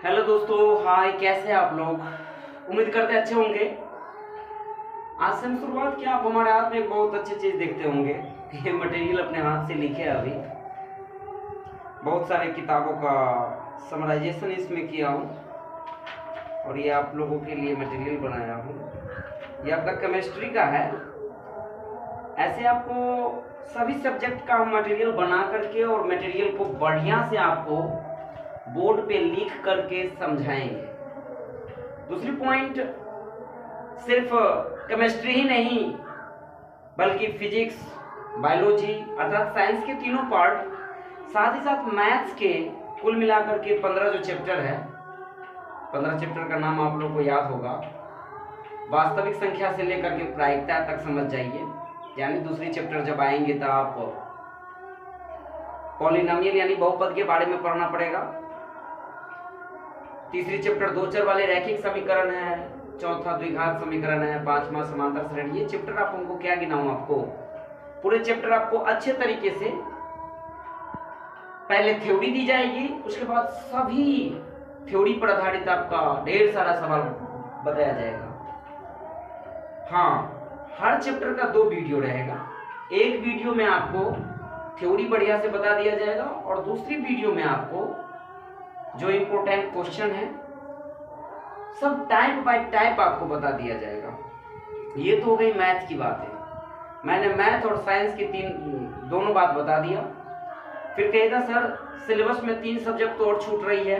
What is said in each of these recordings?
Hello दोस्तों, हाय। कैसे हैं आप लोग? उम्मीद करते हैं अच्छे होंगे। आज से हम शुरुआत किया। आप हमारे हाथ में एक बहुत अच्छी चीज़ देखते होंगे। ये मटेरियल अपने हाथ से लिखे अभी बहुत सारे किताबों का समराइजेशन इसमें किया हूँ और ये आप लोगों के लिए मटेरियल बनाया हूँ। ये आपका केमिस्ट्री का है। ऐसे आपको सभी सब्जेक्ट का मटेरियल बना करके और मटेरियल को बढ़िया से आपको बोर्ड पे लिख करके समझाएंगे। दूसरी पॉइंट, सिर्फ केमिस्ट्री ही नहीं बल्कि फिजिक्स, बायोलॉजी अर्थात साइंस के तीनों पार्ट, साथ ही साथ मैथ्स के कुल मिलाकर के 15 जो चैप्टर है, 15 चैप्टर का नाम आप लोग को याद होगा। वास्तविक संख्या से लेकर के प्रायिकता तक समझ जाइए। यानी दूसरी चैप्टर जब आएंगे तो आप पॉलिनोमियल यानी बहुपद के बारे में पढ़ना पड़ेगा। तीसरी चैप्टर दो चर वाले रैखिक समीकरण है। चौथा द्विघात समीकरण है। पांचवा समांतर श्रेणी। ये चैप्टर आप हमको क्या गिनाऊं, आपको पूरे चैप्टर आपको अच्छे तरीके से पहले थ्योरी दी जाएगी, उसके बाद सभी थ्योरी पर आधारित आपका ढेर सारा सवाल बताया जाएगा। हाँ, हर चैप्टर का 2 वीडियो रहेगा। एक वीडियो में आपको थ्योरी बढ़िया से बता दिया जाएगा और दूसरी वीडियो में आपको जो इम्पोर्टेंट क्वेश्चन है सब टाइप बाय टाइप आपको बता दिया जाएगा। ये तो हो गई मैथ की बात है। मैंने मैथ और साइंस की दोनों बात बता दिया। फिर कहेगा सर सिलेबस में 3 सब्जेक्ट तो और छूट रही है।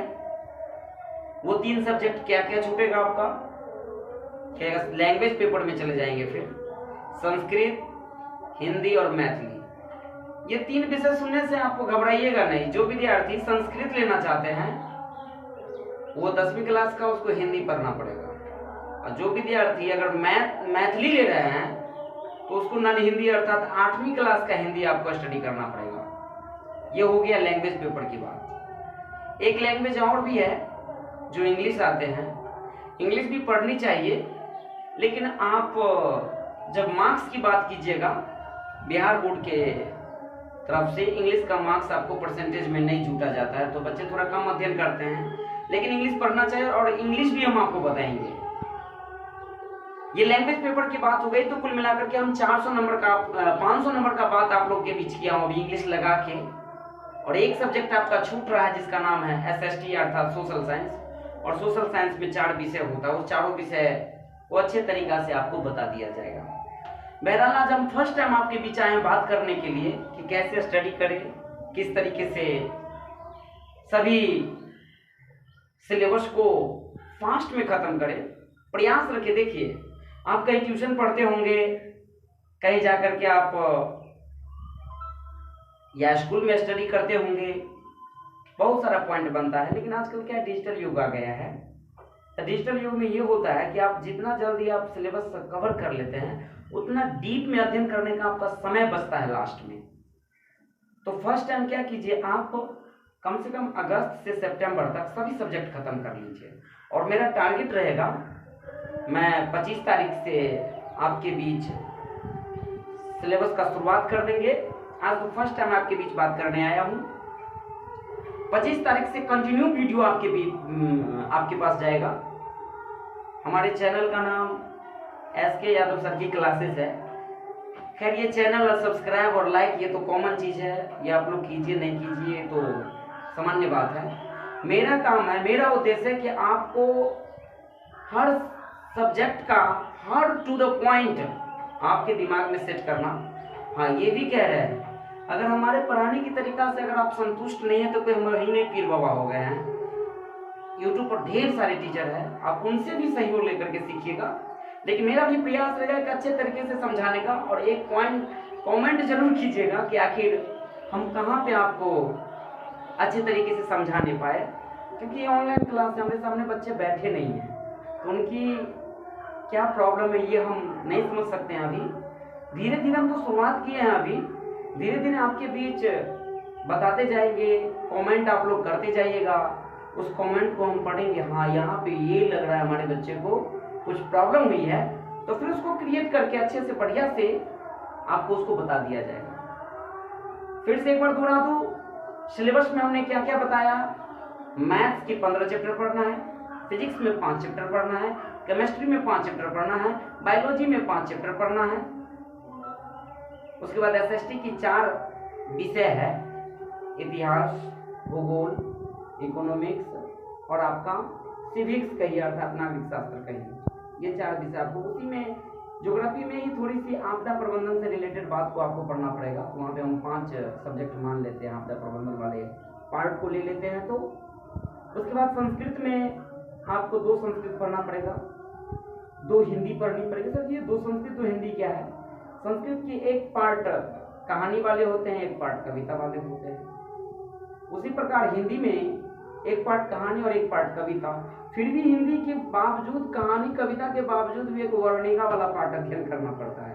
वो 3 सब्जेक्ट क्या क्या छूटेगा आपका? कहेगा लैंग्वेज पेपर में चले जाएंगे। फिर संस्कृत, हिंदी और मैथिली। ये 3 विषय सुनने से आपको घबराइएगा नहीं। जो विद्यार्थी संस्कृत लेना चाहते हैं वो 10वीं क्लास का उसको हिंदी पढ़ना पड़ेगा, और जो विद्यार्थी अगर मैथिली ले रहे हैं तो उसको नन हिंदी अर्थात 8वीं क्लास का हिंदी आपको स्टडी करना पड़ेगा। ये हो गया लैंग्वेज पेपर की बात। एक लैंग्वेज और भी है जो इंग्लिश आते हैं। इंग्लिश भी पढ़नी चाहिए, लेकिन आप जब मार्क्स की बात कीजिएगा बिहार बोर्ड के तरफ से इंग्लिश का मार्क्स आपको परसेंटेज में नहीं जूटा जाता है, तो बच्चे थोड़ा कम अध्ययन करते हैं। लेकिन इंग्लिश पढ़ना चाहिए और इंग्लिश भी हम आपको बताएंगे। ये लैंग्वेज पेपर की बात हो गई। तो कुल मिलाकर के हम 400 नंबर का 500 नंबर का बात आप लोग के बीच किया हूं अभी इंग्लिश लगा के। और एक सब्जेक्ट आपका छूट रहा है जिसका नाम है SST अर्थात सोशल साइंस। और सोशल साइंस में 4 विषय होता है। वो चारों विषय वो अच्छे तरीका से आपको बता दिया जाएगा। बहरहाल आज हम फर्स्ट टाइम आपके बीच आए हैं बात करने के लिए कि कैसे स्टडी करें, किस तरीके से सभी सिलेबस को फास्ट में खत्म करें। प्रयास रखे। देखिए, आप कहीं ट्यूशन पढ़ते होंगे, कहीं जाकर के आप या स्कूल में स्टडी करते होंगे, बहुत सारा पॉइंट बनता है। लेकिन आजकल क्या डिजिटल युग आ गया है। तो डिजिटल युग में ये होता है कि आप जितना जल्दी आप सिलेबस कवर कर लेते हैं उतना डीप में अध्ययन करने का आपका समय बचता है लास्ट में। तो फर्स्ट टाइम क्या कीजिए, आप कम से कम अगस्त से सितंबर तक सभी सब्जेक्ट खत्म कर लीजिए। और मेरा टारगेट रहेगा, मैं 25 तारीख से आपके बीच सिलेबस का शुरुआत कर देंगे। आज तो फर्स्ट टाइम आपके बीच बात करने आया हूँ। 25 तारीख से कंटिन्यू वीडियो आपके पास जाएगा। हमारे चैनल का नाम SK यादव सर की क्लासेस है। खैर, ये चैनल सब्सक्राइब और लाइक ये तो कॉमन चीज़ है, ये आप लोग कीजिए नहीं कीजिए तो सामान्य बात है। मेरा काम है, मेरा उद्देश्य है कि आपको हर सब्जेक्ट का हर टू द पॉइंट आपके दिमाग में सेट करना। हाँ, ये भी कह रहे हैं अगर हमारे पढ़ाने की तरीका से अगर आप संतुष्ट नहीं है तो कोई महीने पीर बाबा हो गए हैं। यूट्यूब पर ढेर सारे टीचर हैं, आप उनसे भी सहयोग लेकर के सीखिएगा। लेकिन मेरा भी प्रयास रहेगा कि अच्छे तरीके से समझाने का। और एक पॉइंट कमेंट जरूर कीजिएगा कि आखिर हम कहाँ पे आपको अच्छे तरीके से समझा नहीं पाए, क्योंकि ये ऑनलाइन क्लास में हमारे सामने बच्चे बैठे नहीं हैं, तो उनकी क्या प्रॉब्लम है ये हम नहीं समझ सकते हैं अभी। धीरे धीरे हम तो शुरुआत किए हैं, अभी धीरे धीरे आपके बीच बताते जाएंगे। कमेंट आप लोग करते जाइएगा, उस कमेंट को हम पढ़ेंगे। हाँ, यहाँ पे ये लग रहा है हमारे बच्चे को कुछ प्रॉब्लम हुई है, तो फिर उसको क्रिएट करके अच्छे से बढ़िया से आपको उसको बता दिया जाएगा। फिर से एक बार दोहरा दूं, सिलेबस में हमने क्या क्या बताया। मैथ्स की 15 चैप्टर पढ़ना है, फिजिक्स में 5 चैप्टर पढ़ना है, केमिस्ट्री में 5 चैप्टर पढ़ना है, बायोलॉजी में 5 चैप्टर पढ़ना है। उसके बाद एसएसटी की 4 विषय है, इतिहास, भूगोल, इकोनॉमिक्स और आपका सिविक्स कहिए अर्थात नागरिक शास्त्र कहिए। ये 4 विषय आपको, उसी में ज्योग्राफी में ही थोड़ी सी आपदा प्रबंधन से रिलेटेड बात को आपको पढ़ना पड़ेगा। तो वहाँ पे हम 5 सब्जेक्ट मान लेते हैं, आपदा प्रबंधन वाले पार्ट को ले लेते हैं। तो उसके बाद संस्कृत में आपको 2 संस्कृत पढ़ना पड़ेगा, 2 हिंदी पढ़नी पड़ेगी। सर ये 2 संस्कृत 2 हिंदी क्या है? संस्कृत की एक पार्ट कहानी वाले होते हैं, एक पार्ट कविता वाले होते हैं। उसी प्रकार हिंदी में एक पार्ट कहानी और एक पार्ट कविता। फिर भी हिंदी के बावजूद, कहानी कविता के बावजूद भी एक वर्णिका वाला पार्ट अध्ययन करना पड़ता है,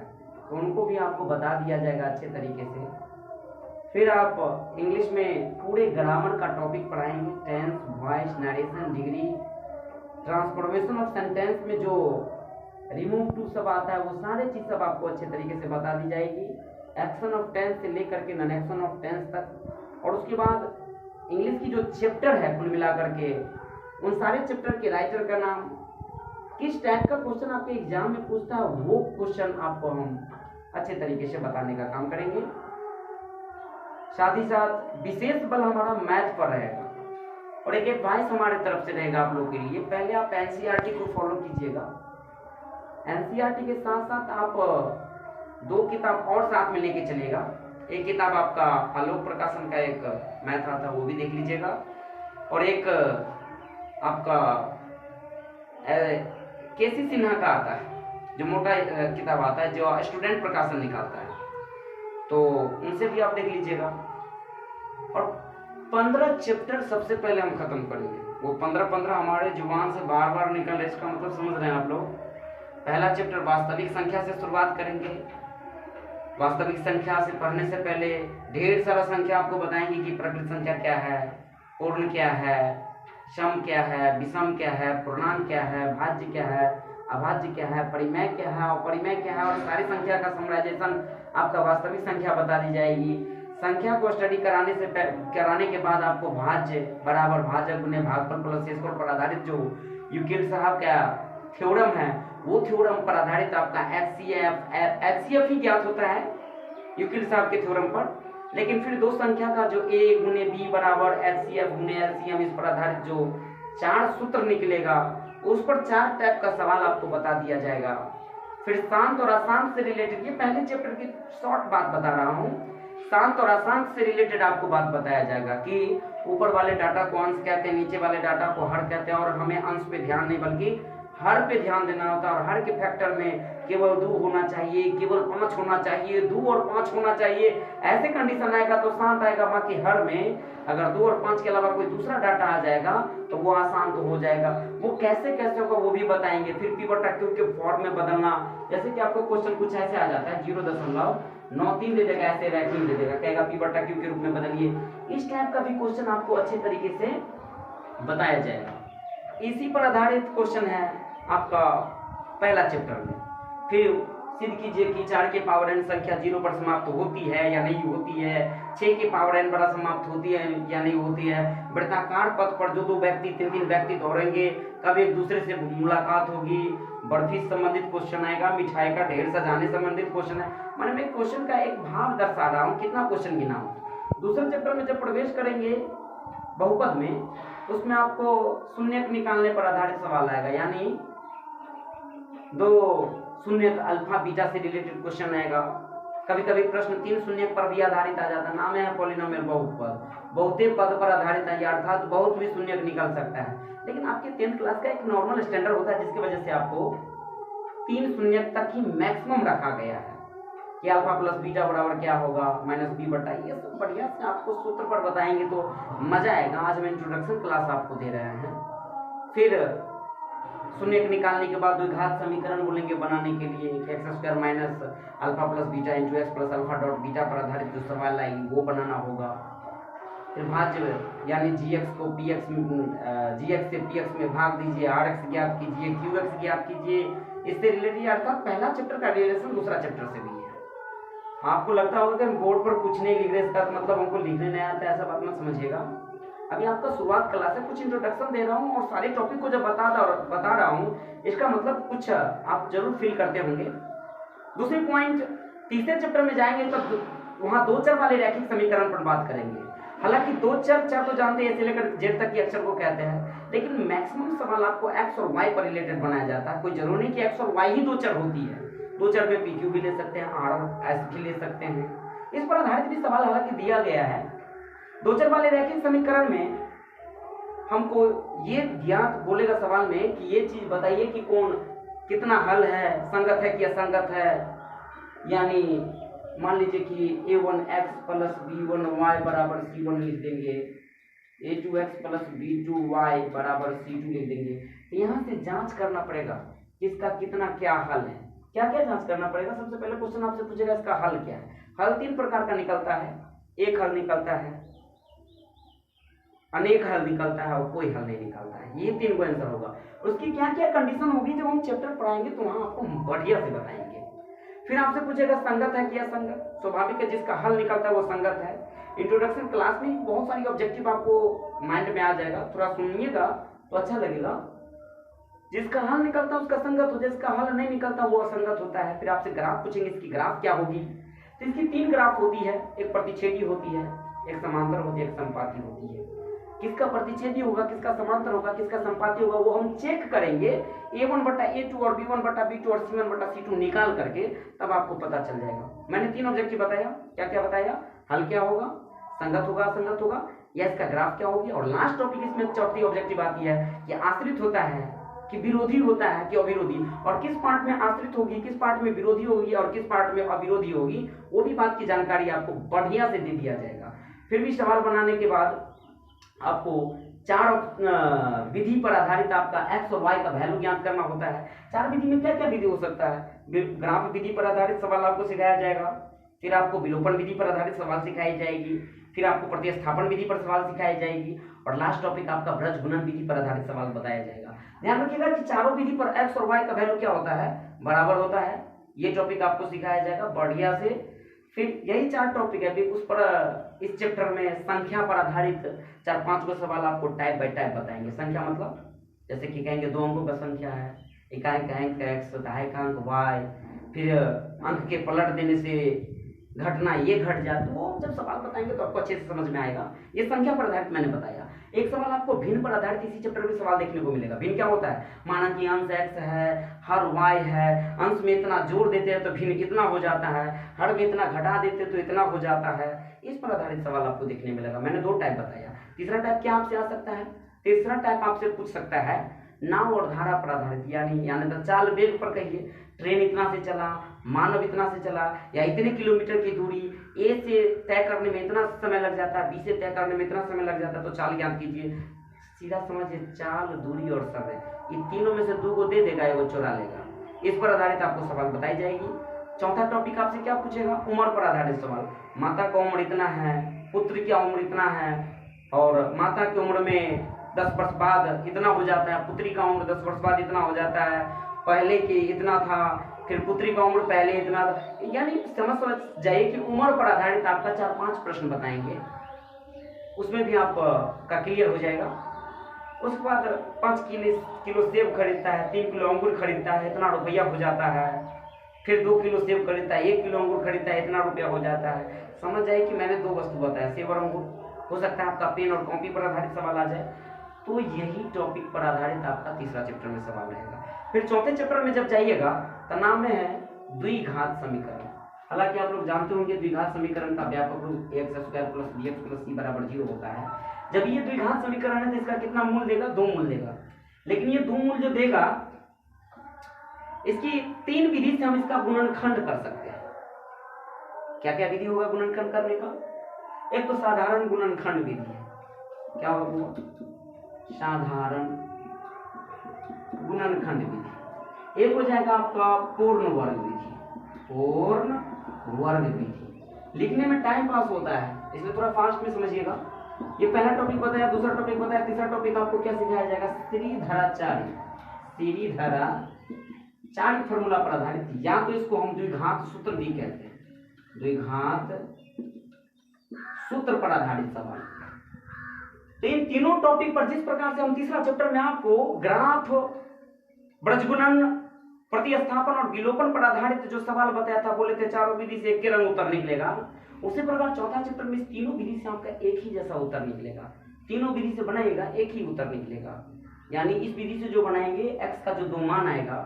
तो उनको भी आपको बता दिया जाएगा अच्छे तरीके से। फिर आप इंग्लिश में पूरे ग्रामर का टॉपिक पढ़ाएंगे, tense, voice, narration, degree, transformation of sentence में जो रिमूव टू सब आता है वो सारे चीज सब आपको अच्छे तरीके से बता दी जाएगी, एक्शन ऑफ टेंस से लेकर के नॉन एक्शन ऑफ टेंस तक। और उसके बाद इंग्लिश की जो चैप्टर है कुल मिलाकर के, उन सारे चैप्टर के राइटर का नाम, किस टाइप का क्वेश्चन आपके एग्जाम में पूछता है वो क्वेश्चन आपको हम अच्छे तरीके से बताने का काम करेंगे। साथ ही साथ विशेष बल हमारा मैथ पर रहेगा। और एक एडवाइस हमारे तरफ से रहेगा आप लोगों के लिए, पहले आप एनसीईआरटी को फॉलो कीजिएगा। एनसीईआरटी के साथ साथ आप 2 किताब और साथ में लेके चलिएगा। एक किताब आपका आलोक प्रकाशन का एक मैथ आता है वो भी देख लीजिएगा, और एक आपका केसी सिन्हा का आता है जो मोटा किताब आता है जो स्टूडेंट प्रकाशन निकालता है, तो उनसे भी आप देख लीजिएगा। और 15 चैप्टर सबसे पहले हम खत्म करेंगे, वो 15 हमारे जुबान से बार बार निकल रहे, इसका मतलब समझ रहे हैं आप लोग। पहला चैप्टर वास्तविक संख्या से शुरुआत करेंगे। वास्तविक संख्या से पढ़ने से पहले ढेर सारा संख्या आपको बताएंगे कि प्रकृत संख्या क्या है, पूर्ण क्या है, सम क्या है, विषम क्या है, पूर्णांक क्या है, भाज्य क्या है, अभाज्य क्या है, परिमेय क्या है, अपरिमेय क्या है, और सारी संख्या का समराइजेशन आपका वास्तविक संख्या बता दी जाएगी। संख्या को स्टडी कराने के बाद आपको भाज्य बराबर भाज्य गुणे भागफल प्लस शेषफल पर आधारित जो यूक्लिड साहब का थ्योरम है, वो थ्योरम पर आधारित आपका एचसीएफ ही ज्ञात होता है यूक्लिड साहब के थ्योरम पर। लेकिन फिर 2 संख्या का जो a गुणे b बराबर एचसीएफ गुणे एलसीएम, इस पर आधारित जो 4 सूत्र निकलेगा, उस पर 4 टाइप का सवाल आपको बता दिया जाएगा। फिर शांत और अशांत से रिलेटेड, ये पहले चैप्टर की शॉर्ट बात बता रहा हूँ, शांत और अशांत से रिलेटेड आपको बात बताया जाएगा कि ऊपर वाले डाटा को अंश कहते हैं, नीचे वाले डाटा को हर कहते हैं, और हमें अंश पे ध्यान नहीं बल्कि हर पे ध्यान देना होता है। और हर के फैक्टर में केवल 2 होना चाहिए, केवल 5 होना चाहिए, 2 और 5 होना चाहिए, ऐसे कंडीशन आएगा तो शांत आएगा। बाकी हर में अगर 2 और 5 के अलावा कोई दूसरा डाटा आ जाएगा तो वो अशांत हो जाएगा। वो कैसे कैसे होगा वो भी बताएंगे। फिर पी बटा क्यू के फॉर्म में बदलना, जैसे कि आपको क्वेश्चन कुछ ऐसे आ जाता है 0.93 दे देगा, ऐसे रैंकिंग दे देगा, कहेगा पी बटा क्यू के रूप में बदलिए। इस टाइप का भी क्वेश्चन आपको अच्छे तरीके से बताया जाएगा। इसी पर आधारित क्वेश्चन है आपका पहला चैप्टर में। फिर सिद्ध कीजिए कि 4 के पावर n संख्या 0 पर समाप्त होती है या नहीं होती है, 6 के पावर n पर समाप्त होती है या नहीं होती है, वृत्ताकार पथ पर जो 2 व्यक्ति 3 व्यक्ति दौड़ेंगे कब एक दूसरे से मुलाकात होगी, बर्फी से संबंधित क्वेश्चन आएगा, मिठाई का ढेर सजाने संबंधित क्वेश्चन है। मैंने मैं क्वेश्चन का एक भाव दर्शा रहा हूँ, कितना क्वेश्चन गिनाऊं। दूसरे चैप्टर में जब प्रवेश करेंगे बहुपद में, उसमें आपको शून्यक निकालने पर आधारित सवाल आएगा, यानी 2 शून्यक अल्फा बीटा से रिलेटेड क्वेश्चन आएगा। कभी कभी प्रश्न 3 शून्यक पर भी आधारित आ जाता है, नाम है पॉलिनोमियल बहुपद, बहुते पद पर आधारित है, अर्थात बहुत भी शून्यक निकल सकता है। लेकिन आपके 10th क्लास का एक नॉर्मल स्टैंडर्ड होता है जिसकी वजह से आपको 3 शून्यक तक ही मैक्सिमम रखा गया है कि अल्फा प्लस बीटा बराबर क्या होगा, माइनस बी बटा, ये सब बढ़िया से आपको सूत्र पर बताएंगे तो मजा आएगा। आज मैं इंट्रोडक्शन क्लास आपको दे रहे हैं। फिर शून्यक निकालने के बाद द्विघात समीकरण बोलेंगे बनाने के लिए, x² minus alpha plus beta into x plus alpha dot beta पर आधारित जो सवाल आएंगे वो बनाना होगा। फिर भाज्य यानी gx को px gx से px में भाग दीजिए, rx ज्ञात कीजिए, qx ज्ञात कीजिए, इससे रिलेटेड। अर्थात पहला चैप्टर का रिलेशन दूसरा चैप्टर से भी है। आपको लगता होगा कि हम बोर्ड पर कुछ नहीं लिख रहे, इसका मतलब हमको लिखने नहीं आता, ऐसा बात मत समझिएगा। अभी आपका शुरुआत क्लास है, कुछ इंट्रोडक्शन दे रहा हूँ और सारे टॉपिक को जब बता रहा हूँ, इसका मतलब कुछ आप जरूर फील करते होंगे। दूसरी पॉइंट, तीसरे चैप्टर में जाएंगे तो वहाँ दो चर वाले रैखिक समीकरण पर बात करेंगे। हालांकि दो चर तो जानते हैं, से लेकर जेड तक के अक्षर को कहते हैं, लेकिन मैक्सिमम सवाल आपको एक्स और वाई पर रिलेटेड बनाया जाता है। कोई जरूरी नहीं कि एक्स और वाई ही दो चर होती है, दो चर में पी क्यू भी ले सकते हैं, आर और एस भी ले सकते हैं। इस पर आधारित भी सवाल हालांकि दिया गया है। दो चर वाले रैखिक समीकरण में हमको ये ज्ञात बोलेगा सवाल में कि ये चीज बताइए कि कौन कितना हल है, संगत है कि असंगत है। यानी मान लीजिए कि a1x प्लस b1y बराबर c1 लिख देंगे, a2x प्लस b2y बराबर c2 लिख देंगे। तो यहाँ से जांच करना पड़ेगा इसका कितना क्या हल है। क्या क्या जांच करना पड़ेगा? सबसे पहले क्वेश्चन आपसे पूछेगा इसका हल क्या है। हल तीन प्रकार का निकलता है, एक हल निकलता है, अनेक हल निकलता है और कोई हल नहीं निकलता है। ये तीन को आंसर होगा। उसकी क्या क्या कंडीशन होगी जब हम चैप्टर पढ़ाएंगे तो वहां आपको बढ़िया से बताएंगे। फिर आपसे पूछेगा संगत है कि असंगत। स्वाभाविक है, जिसका हल निकलता है वो संगत है। इंट्रोडक्शन क्लास में बहुत सारी ऑब्जेक्टिव आपको माइंड में आ जाएगा, थोड़ा सुनिएगा तो अच्छा लगेगा। जिसका हल निकलता है उसका संगत हो, जिसका हल नहीं निकलता वो असंगत होता है। फिर आपसे ग्राफ पूछेंगे, इसकी ग्राफ क्या होगी। तो इसकी तीन ग्राफ होती है, एक प्रतिच्छेदी होती है, एक समांतर होती है, एक संपाती होती है। किसका प्रतिच्छेदी होगा, किसका समांतर होगा, किसका संपाती होगा, वो हम चेक करेंगे a1 बटा a2 और b1 बटा b2 और c1 बटा c2 निकाल करके, तब आपको पता चल जाएगा। मैंने तीन ऑब्जेक्टिव बताया, क्या क्या बताया, हल क्या होगा, संगत होगा, असंगत होगा, या इसका ग्राफ क्या होगी। और लास्ट टॉपिक इसमें चौथी ऑब्जेक्टिव आती है कि आश्रित होता है कि विरोधी होता है कि अविरोधी, और किस पार्ट में आश्रित होगी, किस पार्ट में विरोधी होगी और किस पार्ट में अविरोधी होगी, वो भी बात की जानकारी आपको बढ़िया से दे दिया जाएगा। फिर भी सवाल बनाने के बाद आपको चार विधि पर आधारित आपका एक्स और वाई का वैल्यू ज्ञात करना होता है। चार विधि में क्या क्या विधि हो सकता है? ग्राफ विधि पर आधारित सवाल आपको सिखाया जाएगा, फिर आपको विलोपन विधि पर आधारित सवाल सिखाई जाएगी, फिर आपको प्रतिस्थापन विधि पर सवाल सिखाई जाएगी, और लास्ट टॉपिक आपका ब्रज गुणन विधि पर आधारित सवाल बताया जाएगा। ध्यान रखिएगा कि चारों विधि पर एक्स और वाई का वैल्यू क्या होता है, बराबर होता है। ये टॉपिक आपको सिखाया जाएगा बढ़िया से। फिर यही चार टॉपिक है, उस पर इस चैप्टर में संख्या पर आधारित 4-5 को सवाल आपको टाइप बाय टाइप बताएंगे। संख्या मतलब जैसे कि कहेंगे दो अंकों का संख्या है, इकाई का अंक x, दहाई का अंक y, फिर अंक के पलट देने से घटना ये घट जाए, तो वो जब सवाल बताएंगे तो आपको अच्छे से समझ में आएगा। ये संख्या पर आधारित मैंने बताया। एक सवाल आपको भिन्न पर आधारित इसी चैप्टर में सवाल देखने को मिलेगा। भिन्न क्या होता है? माना कि अंश x है, हर y है, अंश में इतना जोड़ देते हैं तो भिन्न इतना हो जाता है, हर में इतना घटा देते तो इतना हो जाता है। इस पर आधारित सवाल आपको देखने मिलेगा। मैंने दो टाइप बताया। तीसरा टाइप क्या आपसे आ सकता है? तीसरा टाइप आपसे पूछ सकता है नाव और धारा पर आधारित, यानी तो चाल वेग पर कहिए, ट्रेन इतना से चला, मानव इतना से चला, या इतने किलोमीटर की दूरी ए से तय करने में इतना समय लग जाता है, बी से तय करने में इतना समय लग जाता है, तो चाल ज्ञात कीजिए। सीधा समझिए, चाल, दूरी और समय, ये तीनों में से दो को दे देगा, वो चुरा लेगा। इस पर आधारित आपको सवाल बताई जाएगी। चौथा टॉपिक आपसे क्या पूछेगा? उम्र पर आधारित सवाल। माता का उम्र इतना है, पुत्र की उम्र इतना है, और माता की उम्र में 10 वर्ष बाद इतना हो जाता है, पुत्री का उम्र 10 वर्ष बाद इतना हो जाता है, पहले के इतना था, फिर पुत्री का उम्र पहले इतना था। यानी समझ जाइए कि उम्र पर आधारित आपका 4-5 प्रश्न बताएंगे, उसमें भी आप का क्लियर हो जाएगा। उसके बाद 5 किलो सेब खरीदता है, 3 किलो अंगूर खरीदता है, इतना रुपया हो जाता है। फिर 2 किलो सेब खरीदता है, 1 किलो अंगूर खरीदता है, इतना रुपया हो जाता है। समझ जाइए कि मैंने दो वस्तु बताया, सेब और अंगूर। हो सकता है आपका पेन और कॉपी पर आधारित सवाल आ जाए। तो यही टॉपिक पर आधारित आपका तीसरा चैप्टर में सवाल रहेगा। फिर चौथे चैप्टर में जब जाइएगा तो नाम में है द्विघात समीकरण। हालांकि आप लोग जानते होंगे द्विघात समीकरण का व्यापक रूप x² + bx + c = 0 होता है। जब ये द्विघात समीकरण है तो इसका कितना मूल देगा? 2 मूल देगा। लेकिन ये 2 मूल जो देगा, इसकी 3 विधि से हम इसका गुणनखंड कर सकते हैं। क्या क्या विधि होगा गुणनखंड करने का? एक तो साधारण गुणनखंड विधि है। क्या होगा? साधारण गुणनखंड विधि। एक हो जाएगा आपका पूर्ण वर्ग विधि। पूर्ण वर्ग विधि लिखने में टाइम पास होता है, इसलिए थोड़ा फास्ट में समझिएगा। ये पहला टॉपिक बताया, दूसरा टॉपिक बताया, तीसरा टॉपिक आपको क्या सिखाया जाएगा? श्रीधराचार्य। श्रीधराचार्य फॉर्मूला पर आधारित, या तो इसको हम द्विघात सूत्र भी कहते हैं। द्विघात सूत्र पर आधारित सवाल। तो इन तीनों टॉपिक पर जिस प्रकार से हम तीसरा चैप्टर में आपको ग्राफ, ब्रजगुणन, प्रतिस्थापन और विलोपन पर आधारित जो सवाल बताया था, बोले थे चारों विधि से एक के रंग उत्तर निकलेगा, उसी प्रकार चौथा चैप्टर में इस तीनों विधि से आपका एक ही जैसा उत्तर निकलेगा। तीनों विधि से बनाएगा एक ही उत्तर निकलेगा, यानी इस विधि से जो बनाएंगे x का जो 2 मान आएगा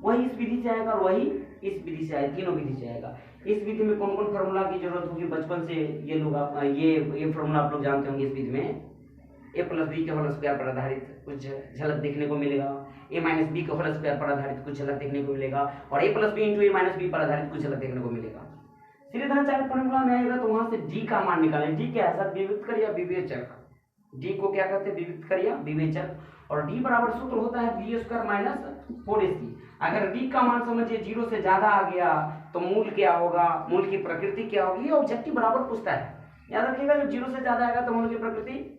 वही इस विधि से आएगा और वही इस विधि से आएगा, तीनों विधि से आएगा। इस विधि में कौन कौन फार्मूला की जरूरत होगी, बचपन से ये लोग ये फार्मूला आप लोग जानते होंगे। इस विधि में a प्लस बी के होल स्क्वायर पर आधारित कुछ झलक देखने को मिलेगा, a माइनस बी के होल स्क्वायर पर आधारित कुछ झलक देखने को मिलेगा, और a plus B into a minus B पर आधारित कुछ झलक देखने को मिलेगा। सीधे धनाचार्य फार्मूला में आएगा तो वहां से d का मान निकालें। d क्या है सर, विविक्त कर या विवेचक। d को क्या कहते हैं, विविक्त कर या विवेचक। और d बराबर सूत्र होता है बी स्क्वायर माइनस 4ac। अगर d का मान समझिए 0 से ज्यादा आ गया तो मूल क्या होगा, मूल की प्रकृति क्या होगी, ये ऑब्जेक्टिव बराबर पूछता है। याद रखिएगा जब 0 से ज्यादा आएगा तो मूल की प्रकृति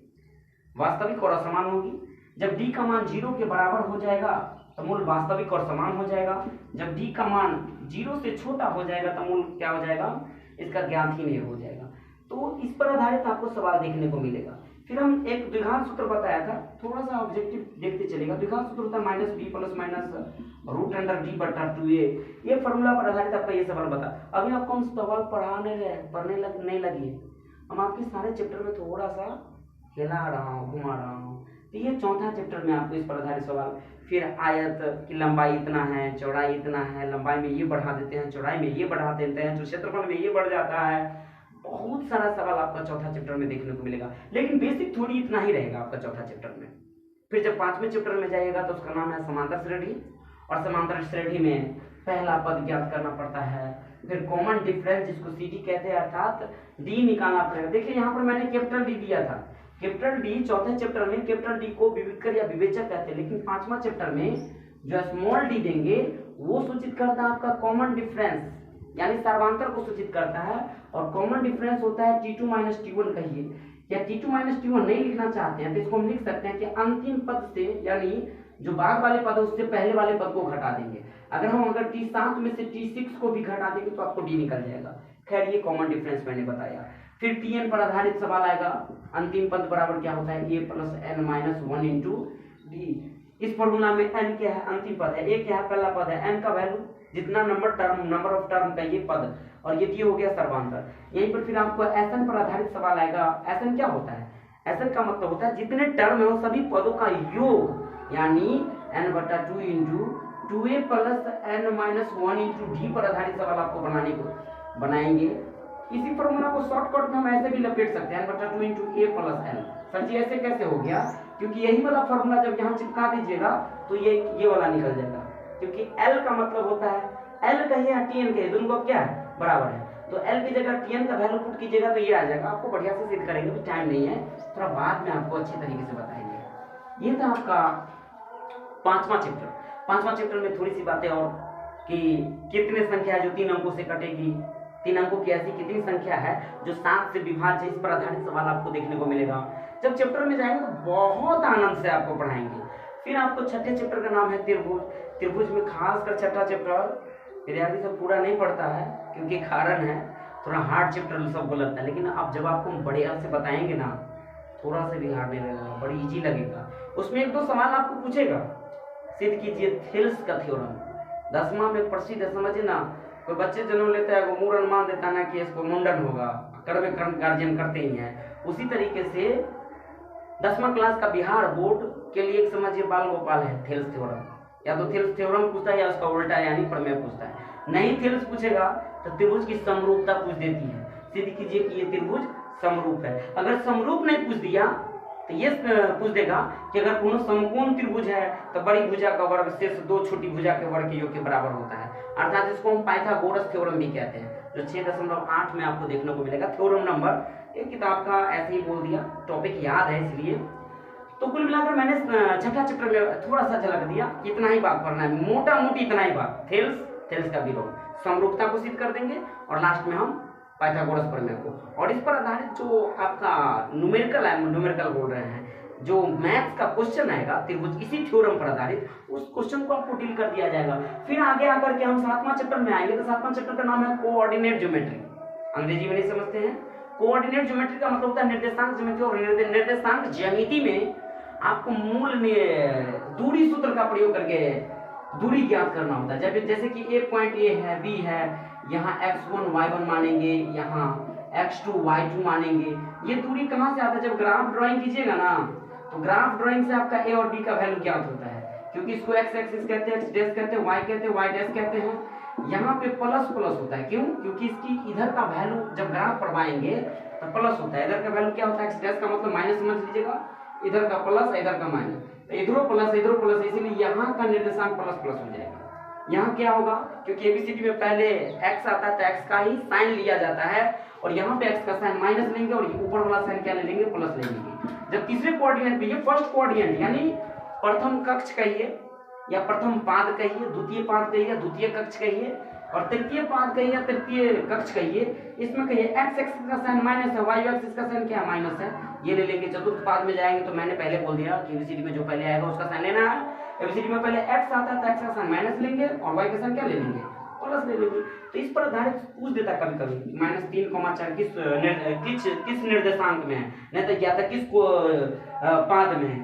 वास्तविक और असमान होगी। जब d का मान 0 के बराबर हो जाएगा तो मूल वास्तविक और समान हो जाएगा। जब d का मान 0 से छोटा हो जाएगा तो मूल क्या हो जाएगा, इसका ज्ञात ही नहीं हो जाएगा। तो इस पर आधारित आपको सवाल देखने को मिलेगा। फिर हम एक द्विघात सूत्र बताया था, थोड़ा सा ऑब्जेक्टिव देखते चलेगा। द्विघात सूत्र होता है minus B plus minus root under D बटा 2a। ये फॉर्मूला पर आधारित आपका ये सवाल बता। अभी आपको हम सवाल नहीं लगी, हम आपके सारे चैप्टर में थोड़ा सा हिला रहा हूँ, घुमा रहा हूँ। तो ये चौथा चैप्टर में आपको इस पर आधारित सवाल। फिर आयत की लंबाई इतना है, चौड़ाई इतना है, लंबाई में ये बढ़ा देते हैं, चौड़ाई में ये बढ़ा देते हैं, जो क्षेत्रफल में ये बढ़ जाता है। बहुत सारा सवाल आपका चौथा चैप्टर में देखने को मिलेगा, लेकिन बेसिक थोड़ी इतना ही रहेगा आपका चौथा चैप्टर में। फिर जब 5वें चैप्टर में जाइएगा तो उसका नाम है समांतर श्रेणी, और समांतर श्रेणी में पहला पद ज्ञात करना पड़ता है। फिर कॉमन डिफरेंस जिसको CD कहते हैं, अर्थात D निकालना पड़ेगा। देखिए यहाँ पर मैंने कैपिटल D दिया था। कैपिटल D चौथे चैप्टर में कैपिटल D को विविधकर या विवेचक कहते हैं, लेकिन 5वां चैप्टर में जो स्मॉल d देंगे वो सूचित करता है आपका कॉमन डिफरेंस, यानी सर्वांतर को सूचित करता है। और कॉमन डिफरेंस होता है T2 माइनस T1 कहिए, या T2 माइनस T1 नहीं लिखना चाहते हैं तो इसको हम लिख सकते हैं कि अंतिम पद से, यानी जो बाद वाले पद है उससे पहले वाले पद को घटा देंगे। अगर T7 में से T6 को भी घटा देंगे तो आपको D निकल जाएगा। खैर ये कॉमन डिफरेंस मैंने बताया। फिर Tn पर आधारित सवाल आएगा। अंतिम पद बराबर क्या होता है, a plus n minus 1 into D. इस फॉर्मूला में n क्या है, अंतिम पद है, a क्या है, पहला पद है, n का वैल्यू जितना नंबर ऑफ टर्म का ये पद, और ये हो गया सर्वांतर। यहीं पर फिर आपको Sn पर आधारित सवाल आएगा। Sn क्या होता है, Sn का मतलब होता है जितने टर्म है वो सभी पदों का योग, यानी n बटा 2 into 2a plus n minus 1 into D पर आधारित सवाल आपको बनाएंगे। इसी फॉर्मूला को शॉर्टकट में हम ऐसे भी लपेट सकते हैं, n बटा 2 into a plus n। Sir ji ऐसे कैसे हो गया, क्योंकि यही वाला फॉर्मूला जब यहाँ चिपका दीजिएगा तो ये वाला निकल जाएगा, क्योंकि L का मतलब होता है, L कहिए या Tn कहिए, दोनों का क्या है, बराबर है। तो L की जगह Tn का वैल्यू पुट कीजिएगा तो ये आ जाएगा। आपको बढ़िया से सिद्ध करेंगे, भी टाइम नहीं है, थोड़ा बाद में आपको अच्छी तरीके से बताएंगे। ये था आपका 5वां चैप्टर। 5वां चैप्टर में थोड़ी सी बातें और कि कितने संख्या है जो 3 अंकों से कटेगी, 3 अंकों की ऐसी कितनी संख्या है जो 7 से विभाज्य, इस पर आधारित सवाल आपको देखने को मिलेगा। जब चैप्टर में जाएंगे तो बहुत आनंद से आपको पढ़ाएंगे। फिर आपको छठे चैप्टर का नाम है त्रिभुज। त्रिभुज में खासकर छठा चैप्टर विद्यार्थी सब पूरा नहीं पढ़ता है, क्योंकि कारण है थोड़ा हार्ड चैप्टर सबको लगता है, लेकिन अब जब आपको बड़े से बताएंगे ना, थोड़ा सा भी हार्ड नहीं लगेगा, बड़ी इजी लगेगा। उसमें 1-2 सवाल आपको पूछेगा, सिद्ध कीजिए थेल्स का थ्योरम। 10वां में प्रसिद्ध है, समझिए ना, कोई बच्चे जन्म लेता है वो मूल अनुमान देता है ना कि इसको मुंडन होगा, कर्म गार्जियन करते ही हैं। उसी तरीके से 10वां क्लास का बिहार बोर्ड के लिए एक समझिए बाल गोपाल है थेल्स थ्योरम। या तो थेल्स थ्योरम पूछता है या उसका उल्टा यानी प्रमेय पूछता है। नहीं थेल्स पूछेगा तो त्रिभुज की समरूपता पूछ देती है, सिद्ध कीजिए कि ये त्रिभुज समरूप है। अगर समरूप नहीं पूछ दिया तो ये पूछ देगा कि अगर कोनो समकोण त्रिभुज है तो बड़ी भुजा का वर्ग शेष 2 छोटी भुजा के वर्ग के योग के बराबर होता है, अर्थात इसको हम पाइथागोरस थ्योरम भी कहते हैं, जो 6.8 में आपको देखने को मिलेगा। थ्योरम नंबर, एक किताब का ऐसे ही बोल दिया, टॉपिक याद है इसलिए। तो कुल मिलाकर मैंने छठा चैप्टर में थोड़ा सा झलक दिया, इतना ही बात पढ़ना है, मोटा मोटी इतना ही बात। थेल्स का विरोध, समरूपता को सिद्ध कर देंगे, और लास्ट में हम पाइथागोरस प्रमेय को, और इस पर आधारित जो आपका न्यूमेरिकल बोल रहे हैं, जो मैथ्स का क्वेश्चन आएगा त्रिभुज इसी थ्योरम पर आधारित, उस क्वेश्चन को आपको डील कर दिया जाएगा। फिर आगे आकर के हम 7वां चैप्टर में आएंगे, तो 7वां चैप्टर का नाम है कोऑर्डिनेट ज्योमेट्री। अंग्रेजी में नहीं समझते हैं, कोऑर्डिनेट ज्योमेट्री का मतलब होता है निर्देशांक ज्योमेट्री, और निर्देशांक ज्यामिति में आपको मूल में दूरी सूत्र का प्रयोग करके दूरी ज्ञात करना होता है। जब जैसे कि ए पॉइंट ए है, बी है, यहाँ x1 y1 मानेंगे, यहाँ x2 y2 मानेंगे। ये दूरी कहाँ से आता है? जब ग्राफ ड्राइंग कीजिएगा ना, तो ग्राफ ड्राइंग से आपका ए और बी का वैल्यू ज्ञात होता है, क्योंकि इसको x एक्सिस कहते हैं, x डैश कहते हैं, y कहते हैं, y डैश कहते हैं। यहाँ पे प्लस प्लस होता है, क्यों? क्योंकि इसकी इधर का वैल्यू जब ग्राफ पढ़वाएंगे तो प्लस होता है, इधर का वैल्यू क्या होता है? x डैश का मतलब माइनस समझ लीजिएगा, इधर का प्लस इधर का माइनस, तो इधरों प्लस, इसीलिए यहाँ का निर्देशांक प्लस प्लस हो जाएगा। यहाँ क्या होगा? क्योंकि एबीसीडी में पहले x आता है तो x का ही साइन लिया जाता है, और यहाँ पे x का साइन माइनस लेंगे और ऊपर वाला साइन क्या ले लेंगे? प्लस ले लेंगे। जब तीसरे कोऑर्डिनेट पे, ये फर्स्ट कोऑर्डिनेट यानी प्रथम कक्ष कहिए या प्रथम पाद कहिए, द्वितीय पाद कहिए, द्वितीय कक्ष कहिए, और तृतीय पाद कहिए, तृतीय कक्ष कहिए, इसमें कहिए x एक्सिस का साइन माइनस है, y एक्सिस का साइन क्या है? माइनस है, ये ले लेंगे। चतुर्थ पाद में जाएंगे तो मैंने पहले बोल दिया कि एबीसीडी में जो पहले आएगा उसका साइन लेना है। एबीसीडी में पहले x आता है तो x का साइन माइनस लेंगे और y का साइन क्या ले लेंगे? प्लस ले लेंगे। तो इस पर आधारित पूछ देता कभी कभी -3,4 किस निर्देशांक में है, नहीं तो क्या था किस पाद में है,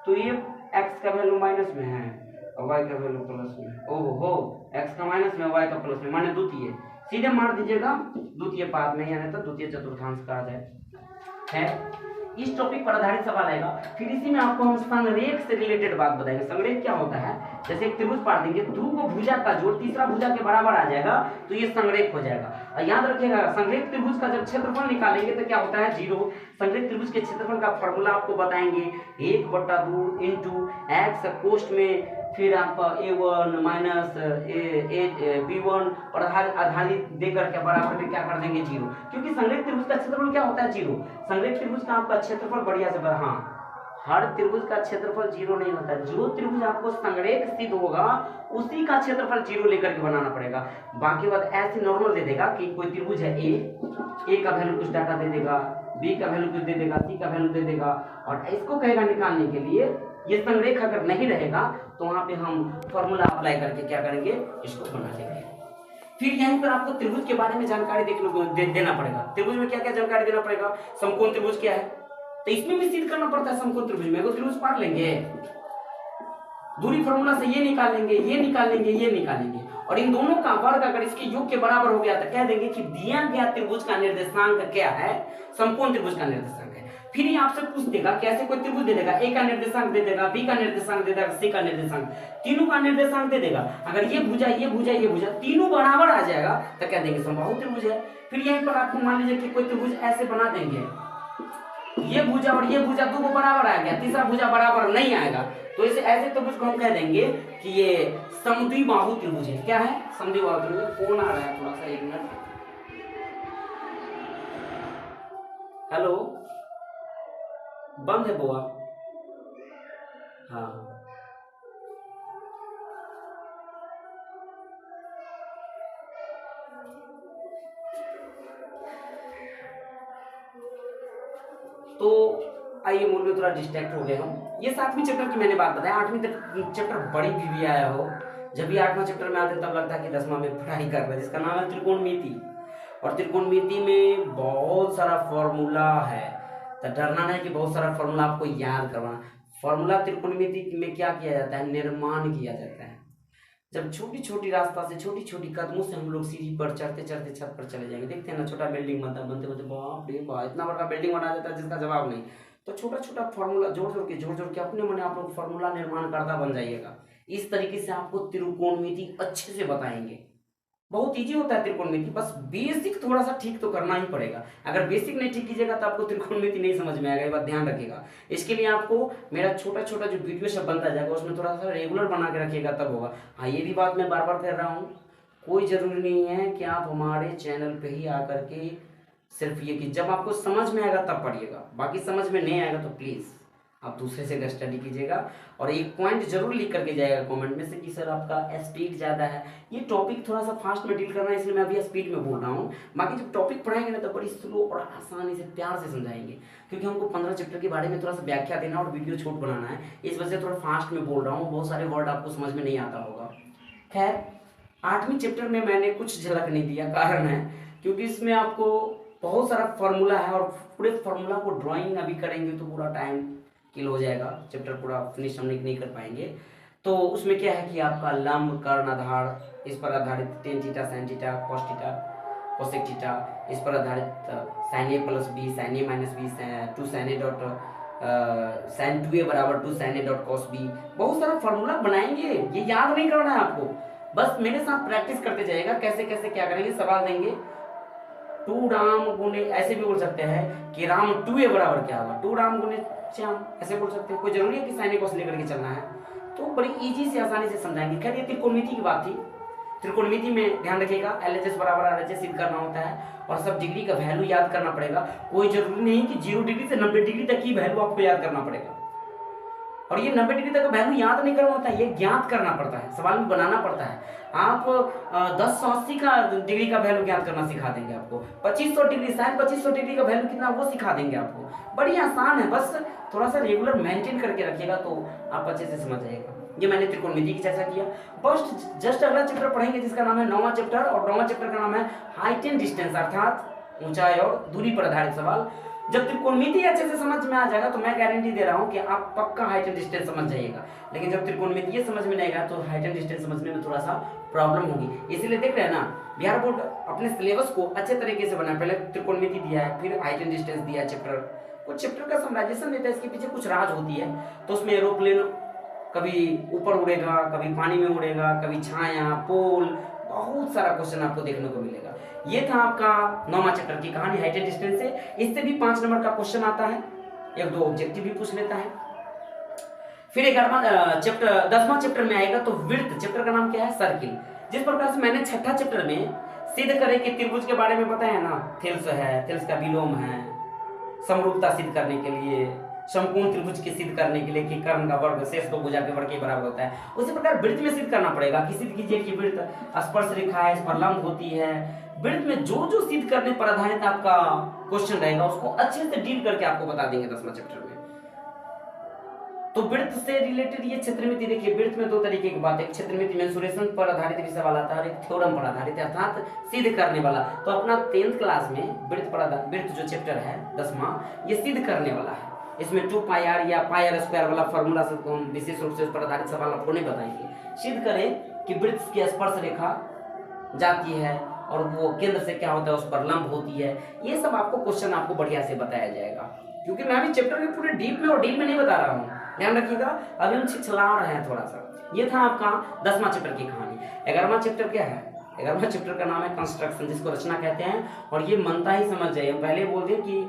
तो ये x का वैल्यू माइनस में है और y का वैल्यू प्लस में। ओहो हो, x का माइनस में, y का प्लस में, माने द्वितीय, सीधे मार दीजिएगा द्वितीय पाद में, यानी तो द्वितीय चतुर्थांश का है। इस टॉपिक पर आधारित सवाल आएगा। फिर इसी में आपको हम संरेख से रिलेटेड बात बताएंगे। संरेख क्या होता है? जैसे एक त्रिभुज पाट देंगे, ध्रुव को भुजा का जोड़ तीसरा भुजा के बराबर आ जाएगा तो ये संरेख हो जाएगा। और याद रखिएगा, संरेख त्रिभुज का जब क्षेत्रफल निकालेंगे तो क्या होता है? 0। संरेख त्रिभुज के क्षेत्रफल का फॉर्मूला आपको बताएंगे, 1/2 इंटू x कोष्ठ में, फिर आपका a1 माइनस b1 और आधारित देकर के बराबर में क्या कर देंगे? 0, क्योंकि संरेख त्रिभुज का क्षेत्रफल क्या होता है? 0। संरेख त्रिभुज का आपका क्षेत्रफल बढ़िया से हाँ, हर त्रिभुज का क्षेत्रफल 0 नहीं होता। जो त्रिभुज आपको संरेख सिद्ध होगा उसी का क्षेत्रफल 0 लेकर के बनाना पड़ेगा। बाकी बात ऐसे नॉर्मल दे देगा कि कोई त्रिभुज है ए का वैल्यू कुछ डाटा दे देगा, बी का वैल्यू कुछ दे देगा, सी का वैल्यू दे देगा, और इसको कहेगा निकालने के लिए ये संरेख अगर नहीं रहेगा तो वहां पे हम फॉर्मूला अप्लाई करके क्या करेंगे? इसको बना देंगे। फिर यहीं पर आपको त्रिभुज के बारे में जानकारी देना पड़ेगा। त्रिभुज में क्या क्या जानकारी देना पड़ेगा? समकोण त्रिभुज क्या है, तो इसमें भी सिद्ध करना पड़ता है। समकोण त्रिभुज में त्रिभुज पार लेंगे, दूरी फॉर्मूला से ये निकालेंगे, ये निकालेंगे, ये निकालेंगे, और इन दोनों का वर्ग अगर इसके योग के बराबर हो गया तो कह देंगे कि दिया गया त्रिभुज का निर्देशांक क्या है? समकोण त्रिभुज का निर्देशांक है। फिर ये आपसे पूछ देगा, कैसे कोई त्रिभुज दे देगा, ए का निर्देशांक दे देगा, बी का निर्देशांक दे देगा, सी का निर्देशांक, तीनों का निर्देशांक दे देगा। अगर ये भुजा, ये भुजा, ये भुजा तीनों बराबर आ जाएगा तो कह देंगे समबाहु त्रिभुज है। फिर यहीं पर आपको मान लीजिए कि कोई त्रिभुज ऐसे बना देंगे, ये भुजा और ये भुजा दोनों बराबर आ गया, तीसरा भुजा बराबर नहीं आएगा, तो इसे ऐसे त्रिभुज को हम कह देंगे कि ये समद्विबाहु त्रिभुज है। क्या है? समद्विबाहु त्रिभुज। फोन आ रहा है थोड़ा सा, 1 मिनट। हेलो, बंद है बुआ? हाँ, तो आइए, मूल में थोड़ा डिस्ट्रैक्ट हो गए हम। ये 7वीं चैप्टर की मैंने बात बताया। 8वीं चैप्टर बड़ी भी आया हो, जब भी 8वां चैप्टर में आते तब लगता है कि 10वां में पढ़ाई कर रहे हैं, जिसका नाम है त्रिकोणमिति। और त्रिकोणमिति में बहुत सारा फॉर्मूला है, तो डरना नहीं कि बहुत सारा फॉर्मूला आपको याद करवाना। फॉर्मूला त्रिकोणमिति में क्या किया जाता है? निर्माण किया जाता है। जब छोटी छोटी रास्ता से, छोटी छोटी कदमों से हम लोग सीढ़ी पर चढ़ते चढ़ते छत पर चले जाएंगे। देखते हैं ना, छोटा बिल्डिंग बनता है, बनते बनते बाप रे बाप इतना बड़ा बिल्डिंग बना देता है जिसका जवाब नहीं। तो छोटा छोटा फॉर्मूला जोड़ जोड़ के अपने मन आप लोग फॉर्मूला निर्माण करता बन जाइएगा। इस तरीके से आपको त्रिकोणमिति अच्छे से बताएंगे। बहुत इजी होता है त्रिकोणमिति, बस बेसिक थोड़ा सा ठीक तो करना ही पड़ेगा। अगर बेसिक नहीं ठीक कीजिएगा तो आपको त्रिकोणमिति नहीं समझ में आएगा, ये बात ध्यान रखिएगा। इसके लिए आपको मेरा छोटा छोटा जो वीडियो सब बनता जाएगा उसमें थोड़ा सा रेगुलर बना के रखिएगा, तब होगा। हाँ, ये भी बात मैं बार बार कह रहा हूँ, कोई जरूरी नहीं है कि आप हमारे चैनल पे ही आकर के सिर्फ ये कि जब आपको समझ में आएगा तब पढ़िएगा, बाकी समझ में नहीं आएगा तो प्लीज़ आप दूसरे से स्टडी कीजिएगा। और एक पॉइंट जरूर लिख करके जाएगा कमेंट में से कि सर आपका स्पीड ज़्यादा है। ये टॉपिक थोड़ा सा फास्ट में डील करना है, इसलिए मैं अभी स्पीड में बोल रहा हूँ। बाकी जब टॉपिक पढ़ाएंगे ना तो बड़ी स्लो और आसानी से प्यार से समझाएंगे, क्योंकि हमको 15 चैप्टर के बारे में थोड़ा सा व्याख्या देना और वीडियो छोट बनाना है, इस वजह से थोड़ा फास्ट में बोल रहा हूँ। बहुत सारे वर्ड आपको समझ में नहीं आता होगा। खैर, 8वीं चैप्टर में मैंने कुछ झलक नहीं दिया, कारण है क्योंकि इसमें आपको बहुत सारा फॉर्मूला है और पूरे फॉर्मूला को ड्राइंग अभी करेंगे तो पूरा टाइम किल हो जाएगा, चैप्टर पूरा फिनिश हम नहीं कर पाएंगे। तो उसमें क्या है कि आपका लंब, कर्ण, आधार, इस पर आधारित tan theta, sine theta, cos theta, cosec theta, इस पर आधारित sine A plus B, sine A minus B, two sine A dot sine 2a बराबर 2 sine A dot cos B, बहुत सारा फॉर्मूला बनाएंगे। ये याद नहीं करना है आपको, बस मेरे साथ प्रैक्टिस करते जाइएगा कैसे कैसे क्या करेंगे। सवाल देंगे 2 राम गुने, ऐसे भी बोल सकते हैं कि राम 2a बराबर क्या होगा, 2 राम गुने श्याम, ऐसे बोल सकते हैं। कोई जरूरी है कि साइन ए कॉस लेकर के चलना है, तो बड़ी इजी से आसानी से समझाएंगे। खैर ये त्रिकोणमिति की बात थी। त्रिकोणमिति में ध्यान रखिएगा LHS बराबर RHS सिद्ध करना होता है और सब डिग्री का वैल्यू याद करना पड़ेगा। कोई जरूरी नहीं कि 0 डिग्री से 90 डिग्री तक की वैल्यू आपको याद करना पड़ेगा। और ये 90 डिग्री तक का वैल्यू याद नहीं करना होता है, ये ज्ञात करना पड़ता है, सवाल में बनाना पड़ता है। आप 1080 का डिग्री का वैल्यू ज्ञात करना सिखा देंगे आपको, 2500 डिग्री, साइन 2500 डिग्री का वैल्यू कितना वो सिखा देंगे आपको। बड़ी आसान है, बस थोड़ा सा रेगुलर मेंटेन करके रखिएगा तो आप अच्छे से समझ जाएगा। ये मैंने त्रिकोणमिति की चर्चा किया। बस जस्ट अगला चैप्टर पढ़ेंगे जिसका नाम है 9वां चैप्टर, और 9वां चैप्टर का नाम है हाइट एंड डिस्टेंस, अर्थात ऊंचाई और दूरी पर आधारित सवाल। जब त्रिकोणमिति अच्छे से समझ में आ जाएगा तो मैं गारंटी दे रहा हूं कि आप पक्का हाइट एंड डिस्टेंस समझ जाइएगा। लेकिन जब त्रिकोणमिति ये समझ में नहीं आएगा तो हाइट एंड डिस्टेंस समझने में थोड़ा सा प्रॉब्लम होगी। इसीलिए देख रहे हैं ना, बिहार बोर्ड अपने सिलेबस को अच्छे तरीके से बनाया। पहले त्रिकोणमिति दिया है, फिर हाइट एंड डिस्टेंस दिया है चैप्टर। कुछ चैप्टर का समराइजेशन देता है, इसके पीछे कुछ राज होती है। तो उसमें एरोप्लेन कभी ऊपर उड़ेगा, कभी पानी में उड़ेगा, कभी छाया, पोल, बहुत सारा क्वेश्चन आपको देखने को मिलेगा। ये था आपका 9वां चैप्टर की कहानी हाइट एंड डिस्टेंस से। इससे भी 5 नंबर का क्वेश्चन आता है, 1-2 ऑब्जेक्टिव भी पूछ लेता है। फिर 11वां चैप्टर 10वां चैप्टर में आएगा तो विड्थ, चैप्टर का नाम क्या है, सर्किल। जिस प्रकार से मैंने छठा चैप्टर में सिद्ध करे कि त्रिभुज के बारे में बताया ना, थेल्स है, थेल्स का विलोम है, समरूपता सिद्ध करने के लिए, समकोण त्रिभुज के सिद्ध करने के लिए कि कर्ण का वर्ग शेष को भुजा के वर्ग के बराबर होता है, उसी प्रकार वृत्त में सिद्ध करना पड़ेगा कि सिद्ध कीजिए कि वृत्त स्पर्श रेखा है, इस पर लंब होती है। वृत्त में जो जो सिद्ध करने पर आधारित आपका क्वेश्चन रहेगा उसको अच्छे से डील करके आपको बता देंगे 10वां चैप्टर में। तो वृत्त से रिलेटेड ये क्षेत्रमिति देखिए, वृत्त में 2 तरीके की बात है, एक क्षेत्रमिति मेंसुरेशन पर आधारित भी सवाल आता है और एक थ्योरम पर आधारित अर्थात सिद्ध करने वाला। तो अपना 10th क्लास में वृत्त जो चैप्टर है 10वां, ये सिद्ध करने वाला है। इसमें 2 पाई आर या पाई आर स्क्वायर वाला फॉर्मूला से हम विशेष रूप से उस पर आधारित सवाल आपको नहीं बताएंगे। सिद्ध करें कि वृत्त की स्पर्श रेखा जाती है और वो केंद्र से क्या होता है उस पर लंब होती है। ये सब आपको क्वेश्चन आपको बढ़िया से बताया जाएगा, क्योंकि मैं अभी चैप्टर के पूरे डीप में और डील में नहीं बता रहा हूँ, ध्यान रखिएगा। अभी हम छिछला रहे हैं थोड़ा सा। ये था आपका 10वां चैप्टर की कहानी। 11वां चैप्टर क्या है, 11वां चैप्टर का नाम है कंस्ट्रक्शन, जिसको रचना कहते हैं। और ये मनता ही समझ जाइए, हम पहले बोल दें कि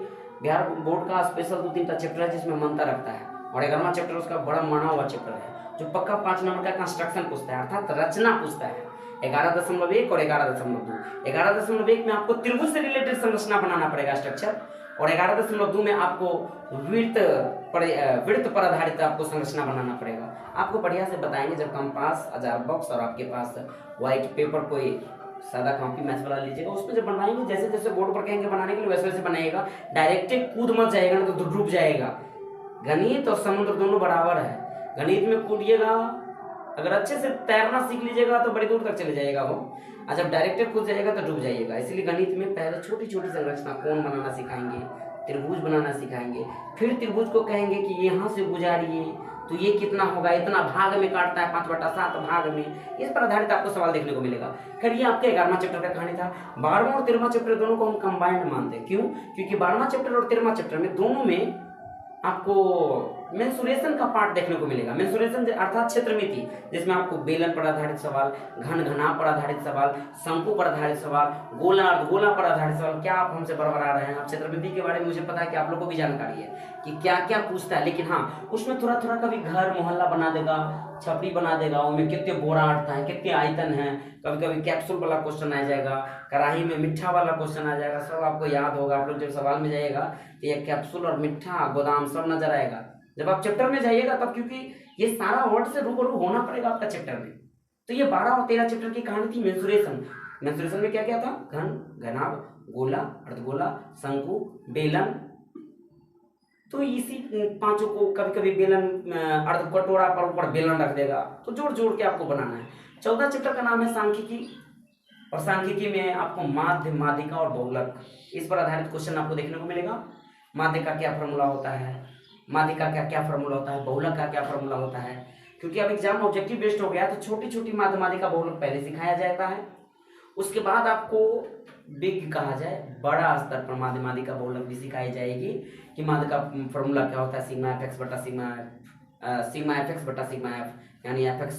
बिहार बोर्ड का स्पेशल 2-3 चैप्टर है जिसमें मनता रखता है, और 11वां चैप्टर उसका बड़ा माना हुआ चैप्टर है जो पक्का 5 नंबर का कंस्ट्रक्शन पूछता है, अर्थात रचना पूछता है। 11.1 और 11.2। 11.1 में आपको त्रिभुज से रिलेटेड संरचना बनाना पड़ेगा, स्ट्रक्चर, और 11.2 में आपको वृत्त पर आधारित आपको संरचना बनाना पड़ेगा। आपको बढ़िया से बताएंगे जब कंपास, अजार बॉक्स और आपके पास व्हाइट पेपर, कोई सादा कॉपी मैथ वाला लीजिएगा, उसमें जब बनाएंगे जैसे जैसे बोर्ड पर कहेंगे बनाने के लिए वैसे वैसे बनाइएगा। डायरेक्ट कूद मत जाएगा ना तो डूब जाएगा। गणित और समुद्र दोनों बराबर है। गणित में कूदिएगा, अगर अच्छे से तैरना सीख लीजिएगा तो बड़ी दूर तक चले जाएगा वो, और जब डायरेक्ट कूद जाएगा तो डूब जाइएगा। इसलिए गणित में पहले छोटी छोटी संरचना, कोण बनाना सिखाएंगे, त्रिभुज बनाना सिखाएंगे, फिर त्रिभुज को कहेंगे कि यहाँ से गुजारिए तो ये कितना होगा, इतना भाग में काटता है, 5/7 भाग में। इस पर आधारित आपको सवाल देखने को मिलेगा। खैर ये आपके 11वां चैप्टर का कहानी था। 12वां और 13वां चैप्टर दोनों को हम कंबाइंड मानते हैं। क्यों? क्योंकि 12वां चैप्टर और 13वां चैप्टर में दोनों में आपको मेंसुरेशन का पार्ट देखने को मिलेगा। मेंसुरेशन अर्थात क्षेत्रमिति, जिसमें आपको बेलन पर आधारित सवाल, घन घना पर आधारित सवाल, शंकु पर आधारित सवाल, गोला अर्धगोला पर आधारित सवाल। क्या आप हमसे बरबरा रहे हैं? आप क्षेत्रमिति के बारे में मुझे पता है कि आप लोगों को भी जानकारी है कि क्या क्या पूछता है, लेकिन हाँ उसमें थोड़ा थोड़ा कभी घर मोहल्ला बना देगा, छपड़ी बना देगा, उनमें कितने बोरा अटता है, कितने आयतन है, कभी कभी कैप्सूल वाला क्वेश्चन आ जाएगा, कढ़ाई में मिठा वाला क्वेश्चन आ जाएगा। सब आपको याद होगा। आप लोग जब सवाल में जाइएगा तो ये कैप्सूल और मिठा गोदाम सब नजर आएगा जब आप चैप्टर में जाइएगा तब, क्योंकि ये सारा वर्ड से रूबरू होना पड़ेगा आपका चैप्टर में। तो ये 12 और 13 चैप्टर की कहानी थी मेंसुरेशन। मेंसुरेशन में क्या क्या था? घन, घनाभ, गोला, अर्धगोला, शंकु, बेलन। तो इसी 5 को कभी कभी बेलन, अर्ध कटोरा पर ऊपर बेलन रख देगा, तो जोड़ जोड़ के आपको बनाना है। 14 चैप्टर का नाम है सांख्यिकी। और सांख्यिकी में आपको माध्य, माध्यिका और बहुलक इस पर आधारित क्वेश्चन आपको देखने को मिलेगा। माध्य का क्या फॉर्मूला होता है, माध्यिका का क्या फॉर्मूला होता है, बहुलक का क्या फॉर्मूला होता है। क्योंकि अब एग्जाम ऑब्जेक्टिव बेस्ड हो गया तो छोटी छोटी माध्य, माध्यिका, बहुलक पहले सिखाया जाता है। उसके बाद आपको बिग कहा जाए बड़ा स्तर पर माध्य, माध्यिका, बहुलक भी सिखाई जाएगी कि माध्य का फॉर्मूला क्या होता है, सिग्मा एफ एक्स बटा सिग्मा एफ एक्स बटा सिग्मा एफ, यानी एफ एक्स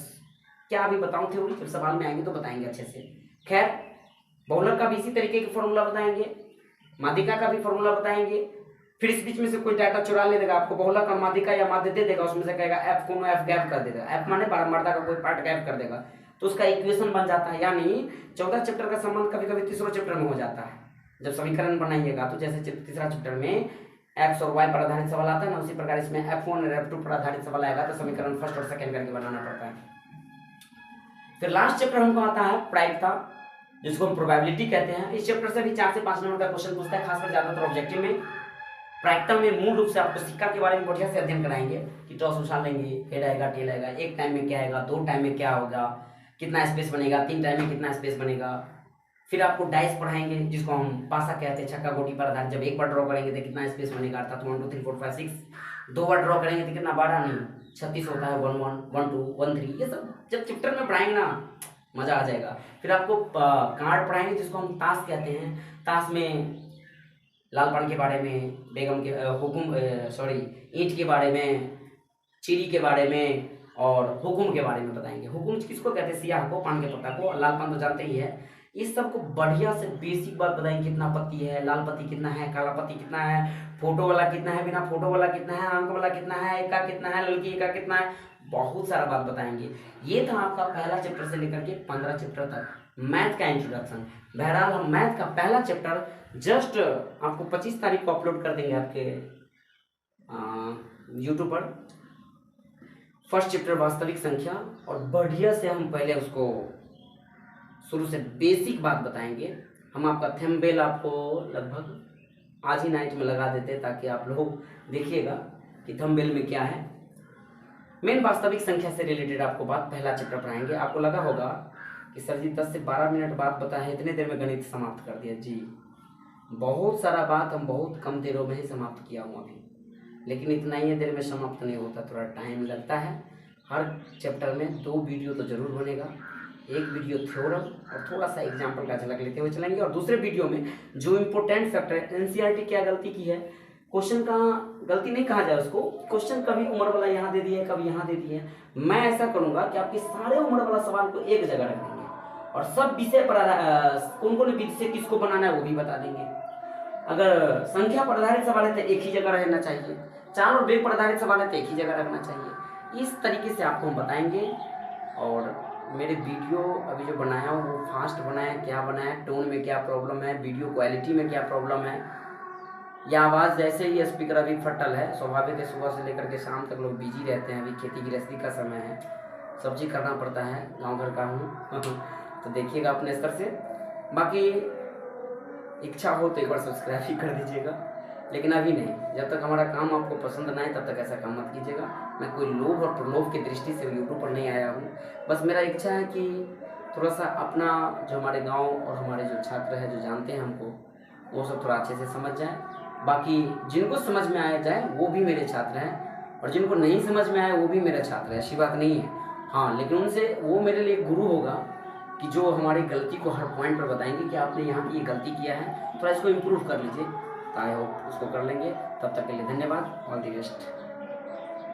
क्या अभी बताऊं थ्योरी, फिर सवाल में आएंगे तो बताएंगे अच्छे से। खैर बहुलक का भी इसी तरीके के फॉर्मूला बताएंगे, माध्यिका का भी फॉर्मूला बताएंगे। फिर इस बीच में से कोई डाटा चुरा ले देगा, आपको बहुलक और माध्यिका या माध्य दे देगा, उसमें से कहेगा एफ को एफ गैप कर देगा, एफ माने बारंबारता का कोई पार्ट गैप कर देगा, तो उसका इक्वेशन बन जाता है। यानी 14 चैप्टर का संबंध कभी कभी तीसरे चैप्टर में हो जाता है। जब समीकरण बनाइएगा तो जैसे तीसरा चैप्टर में एक्स और वाई पर आधारित सवाल आता है ना, उसी प्रकार इसमें F1 और F2 पर आधारित सवाल आएगा तो समीकरण फर्स्ट और सेकंड करके बनाना पड़ता है। फिर लास्ट चैप्टर हमको आता है प्रायिकता, जिसको हम प्रोबेबिलिटी कहते हैं। इस चैप्टर से भी 4 से 5 नंबर का क्वेश्चन पूछता है, खासकर ज्यादातर ऑब्जेक्टिव में। प्रायिकता में मूल रूप से आपको सिक्का के बारे में बढ़िया से अध्ययन कराएंगे कि टॉस उछाल लेंगे, हेड आएगा, टेल आएगा, एक टाइम में क्या आएगा, 2 टाइम में क्या होगा, कितना स्पेस बनेगा, 3 टाइम में कितना स्पेस बनेगा। फिर आपको डाइस पढ़ाएंगे, जिसको हम पासा कहते हैं, छक्का गोटी पर आधारित। जब एक बार ड्रॉ करेंगे तो कितना स्पेस बनेगा, अर्थात 1 2 3 4 5 6। 2 बार ड्रॉ करेंगे तो कितना, 12 नहीं 36 होता है, 1 1 1 2 1 3। ये सब जब चैप्टर में पढ़ाएंगे ना मजा आ जाएगा। फिर आपको कार्ड पढ़ाएंगे, जिसको हम ताश कहते हैं। ताश में लालपान के बारे में, बेगम के ईंट के बारे में, चिड़ी के बारे में और हुकुम के बारे में बताएंगे। हुकुम किसको कहते हैं, सियाह को, पान के पत्ता को, लालपान तो जानते ही है। इस सब को बढ़िया से बेसिक बात बताएंगे, कितना पत्ती है, लाल पत्ती कितना है, काला पत्ती कितना है, फोटो वाला कितना है, बिना फोटो वाला कितना है, अंक वाला कितना है, एका कितना है, लड़की का कितना है, बहुत सारा बात बताएंगे। ये था आपका पहला चैप्टर से लेकर के 15 चैप्टर तक मैथ का इंट्रोडक्शन। बहरहाल हम मैथ का पहला चैप्टर जस्ट आपको 25 तारीख को अपलोड कर देंगे आपके यूट्यूब पर। फर्स्ट चैप्टर वास्तविक संख्या, और बढ़िया से हम पहले उसको शुरू से बेसिक बात बताएंगे। हम आपका थंबनेल आपको लगभग आज ही नाइट में लगा देते हैं, ताकि आप लोग देखिएगा कि थंबनेल में क्या है। मेन वास्तविक संख्या से रिलेटेड आपको बात पहला चैप्टर पढ़ाएंगे। आपको लगा होगा कि सर जी 10 से 12 मिनट बात बताए हैं, इतने देर में गणित समाप्त कर दिया। जी बहुत सारा बात हम बहुत कम देरों में ही समाप्त किया हूँ अभी, लेकिन इतना ही देर में समाप्त नहीं होता, थोड़ा टाइम लगता है। हर चैप्टर में 2 वीडियो तो जरूर बनेगा, एक वीडियो थ्योरम और थोड़ा सा एग्जाम्पल का झलक लेते हुए चलेंगे, और दूसरे वीडियो में जो इम्पोर्टेंट फैक्टर है, एनसीईआरटी क्या गलती की है, क्वेश्चन का गलती नहीं कहा जाए उसको, क्वेश्चन कभी उम्र वाला यहाँ दे दिया है, कभी यहाँ दे दिया है। मैं ऐसा करूंगा कि आपके सारे उम्र वाला सवाल को एक जगह रख देंगे, और सब विषय पर कौन कौन विषय किसको बनाना है वो भी बता देंगे। अगर संख्या पर आधारित सवाल है तो एक ही जगह रहना चाहिए, चाल और वेग पर आधारित सवाल है तो एक ही जगह रखना चाहिए। इस तरीके से आपको हम बताएंगे। और मेरे वीडियो अभी जो बनाया हूँ वो फास्ट बनाया, क्या बनाया, टोन में क्या प्रॉब्लम है, वीडियो क्वालिटी में क्या प्रॉब्लम है, या आवाज़ जैसे ही स्पीकर अभी फटल है, स्वाभाविक है सुबह से लेकर के शाम तक लोग बिजी रहते हैं, अभी खेती गृहस्थी का समय है, सब्जी करना पड़ता है, गांव घर का हूँ तो देखिएगा अपने स्तर से। बाकी इच्छा हो तो एक बार सब्सक्राइब ही कर दीजिएगा, लेकिन अभी नहीं, जब तक हमारा काम आपको पसंद ना आए तब तक ऐसा काम मत कीजिएगा। मैं कोई लोभ और प्रलोभ की दृष्टि से यूट्यूब पर नहीं आया हूँ, बस मेरा इच्छा है कि थोड़ा सा अपना जो हमारे गांव और हमारे जो छात्र हैं जो जानते हैं हमको, वो सब थोड़ा अच्छे से समझ जाए। बाकी जिनको समझ में आया जाए वो भी मेरे छात्र हैं, और जिनको नहीं समझ में आए वो भी मेरे छात्र हैं, ऐसी बात नहीं है। हाँ, लेकिन उनसे वो मेरे लिए गुरु होगा कि जो हमारी गलती को हर पॉइंट पर बताएंगे कि आपने यहाँ पे ये गलती किया है, थोड़ा इसको इम्प्रूव कर लीजिए, तो आई होप उसको कर लेंगे। तब तक के लिए धन्यवाद, ऑल द बेस्ट।